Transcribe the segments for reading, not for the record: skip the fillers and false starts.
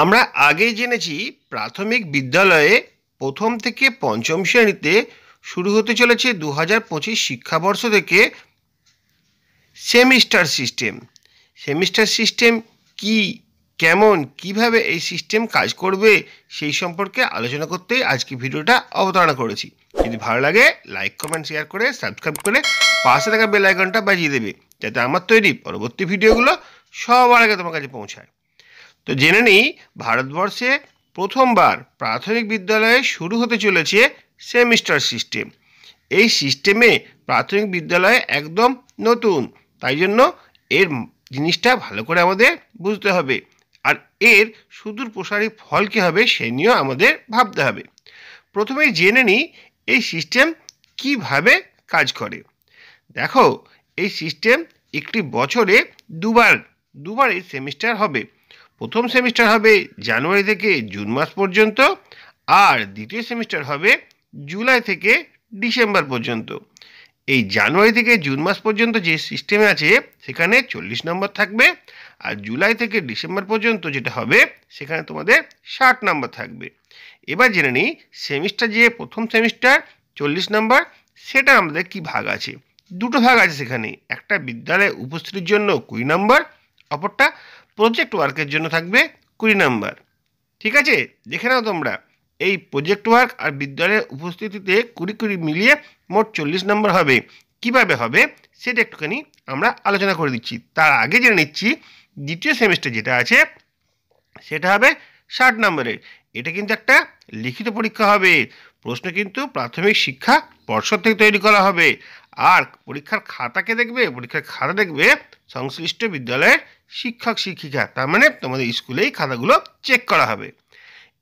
আমরা আগেই জেনেছি প্রাথমিক বিদ্যালয়ে প্রথম থেকে পঞ্চম শ্রেণীতে শুরু হতে চলেছে 2025 শিক্ষাবর্ষ থেকে সেমিস্টার সিস্টেম। সেমিস্টার সিস্টেম কি, কেমন, কিভাবে এই সিস্টেম কাজ করবে সেই সম্পর্কে আলোচনা করতেই আজকে ভিডিওটা অবতারণা করেছি। যদি ভালো লাগে লাইক, কমেন্ট, শেয়ার করে সাবস্ক্রাইব করে পাশে থাকা বেল আইকনটা বাজিয়ে দেবে, যাতে আমার তৈরি পরবর্তী ভিডিওগুলো সবার আগে তোমার কাছে পৌঁছায়। তো জেনে নিই, ভারতবর্ষে প্রথমবার প্রাথমিক বিদ্যালয়ে শুরু হতে চলেছে সেমিস্টার সিস্টেম। এই সিস্টেমে প্রাথমিক বিদ্যালয় একদম নতুন, তাই জন্য এর জিনিসটা ভালো করে আমাদের বুঝতে হবে, আর এর সুদূর প্রসারী ফল কী হবে সে নিয়েও আমাদের ভাবতে হবে। প্রথমেই জেনে নিই এই সিস্টেম কিভাবে কাজ করে। দেখো, এই সিস্টেম একটি বছরে দুবার এই সেমিস্টার হবে। প্রথম সেমিস্টার হবে জানুয়ারি থেকে জুন মাস পর্যন্ত, আর দ্বিতীয় সেমিস্টার হবে জুলাই থেকে ডিসেম্বর পর্যন্ত। এই জানুয়ারি থেকে জুন মাস পর্যন্ত যে সিস্টেমে আছে সেখানে 40 নম্বর থাকবে, আর জুলাই থেকে ডিসেম্বর পর্যন্ত যেটা হবে সেখানে তোমাদের 60 নম্বর থাকবে। এবার জেনে নিই সেমিস্টার যে প্রথম সেমিস্টার 40 নম্বর, সেটা আমাদের কি ভাগ আছে। দুটো ভাগ আছে সেখানে, একটা বিদ্যালয়ে উপস্থিতির জন্য 20 নম্বর, অপরটা প্রজেক্ট ওয়ার্কের জন্য থাকবে 20 নম্বর। ঠিক আছে, দেখে নাও তোমরা। এই প্রজেক্ট ওয়ার্ক আর বিদ্যালয়ের উপস্থিতিতে 20 মিলিয়ে মোট 40 নম্বর হবে। কিভাবে হবে সেটা একটুখানি আমরা আলোচনা করে দিচ্ছি। তার আগে জেনে নিচ্ছি দ্বিতীয় সেমিস্টার যেটা আছে সেটা হবে 60 নম্বরের। এটা কিন্তু একটা লিখিত পরীক্ষা হবে। প্রশ্ন কিন্তু প্রাথমিক শিক্ষা পর্ষদ থেকে তৈরি করা হবে, আর পরীক্ষার খাতাকে দেখবে, পরীক্ষার খাতা দেখবে সংশ্লিষ্ট বিদ্যালয়ের শিক্ষক শিক্ষিকা, তার মানে তোমাদের স্কুলেই খাতাগুলো চেক করা হবে।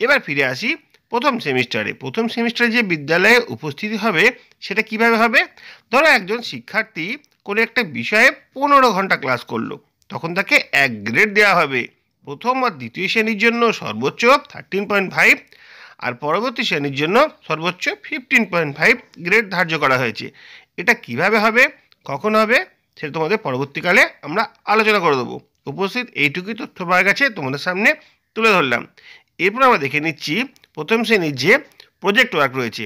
এবার ফিরে আসি প্রথম সেমিস্টারে। প্রথম সেমিস্টারে যে বিদ্যালয়ে উপস্থিতি হবে সেটা কিভাবে হবে। ধরো একজন শিক্ষার্থী কোনো একটা বিষয়ে 15 ঘন্টা ক্লাস করলো, তখন তাকে 1 গ্রেড দেওয়া হবে। প্রথম আর দ্বিতীয় শ্রেণীর জন্য সর্বোচ্চ 13.5, আর পরবর্তী শ্রেণীর জন্য সর্বোচ্চ 15.5 গ্রেড ধার্য করা হয়েছে। এটা কিভাবে হবে, কখন হবে, সেটা তোমাদের পরবর্তীকালে আমরা আলোচনা করে দেবো। উপস্থিত এইটুকুই তথ্য পাওয়া গেছে, তোমাদের সামনে তুলে ধরলাম। এরপর আমরা দেখে নিচ্ছি প্রথম শ্রেণীর যে প্রজেক্ট ওয়ার্ক রয়েছে,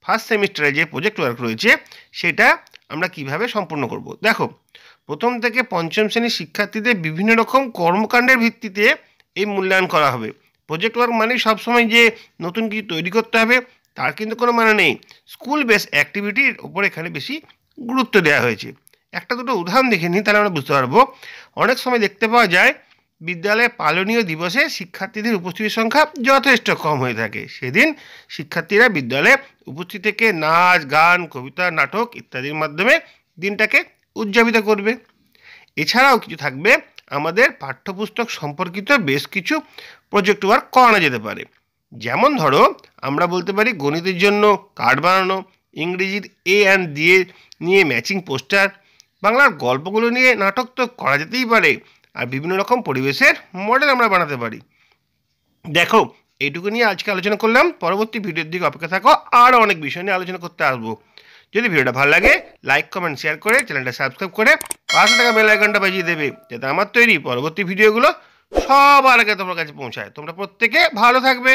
ফার্স্ট সেমিস্টারে যে প্রজেক্ট ওয়ার্ক রয়েছে সেটা আমরা কিভাবে সম্পূর্ণ করব। দেখো, প্রথম থেকে পঞ্চম শ্রেণীর শিক্ষার্থীদের বিভিন্ন রকম কর্মকাণ্ডের ভিত্তিতে এই মূল্যায়ন করা হবে। প্রজেক্ট ওয়ার্ক মানে সবসময় যে নতুন কিছু তৈরি করতে হবে তার কিন্তু কোনো মানে নেই। স্কুল বেস অ্যাক্টিভিটির ওপর এখানে বেশি গুরুত্ব দেওয়া হয়েছে। একটা দুটো উদাহরণ দেখে নিই, তাহলে আমরা বুঝতে পারবো। অনেক সময় দেখতে পাওয়া যায় বিদ্যালয়ে পালনীয় দিবসে শিক্ষার্থীদের উপস্থিতির সংখ্যা যথেষ্ট কম হয়ে থাকে। সেদিন শিক্ষার্থীরা বিদ্যালয়ে উপস্থিত থেকে নাচ, গান, কবিতা, নাটক ইত্যাদির মাধ্যমে দিনটাকে উদযাপিত করবে। এছাড়াও কিছু থাকবে আমাদের পাঠ্যপুস্তক সম্পর্কিত বেশ কিছু প্রজেক্ট ওয়ার্ক করানো যেতে পারে। যেমন ধরো, আমরা বলতে পারি গণিতের জন্য কার্ড বানানো, ইংরেজির এ অ্যান্ড দিয়ে নিয়ে ম্যাচিং পোস্টার, বাংলার গল্পগুলো নিয়ে নাটক তো করা যেতেই পারে, আর বিভিন্ন রকম পরিবেশের মডেল আমরা বানাতে পারি। দেখো, এইটুকু নিয়ে আজকে আলোচনা করলাম। পরবর্তী ভিডিওর দিকে অপেক্ষা থাকো, আরও অনেক বিষয় নিয়ে আলোচনা করতে আসবো। যদি ভিডিওটা ভালো লাগে লাইক, কমেন্ট, শেয়ার করে চ্যানেলটা সাবস্ক্রাইব করে পাশে থাকা বেল আইকনটা বাজিয়ে দেবে, যাতে আমার তৈরি পরবর্তী ভিডিওগুলো সবার আগে তোমার কাছে পৌঁছায়। তোমরা প্রত্যেকে ভালো থাকবে।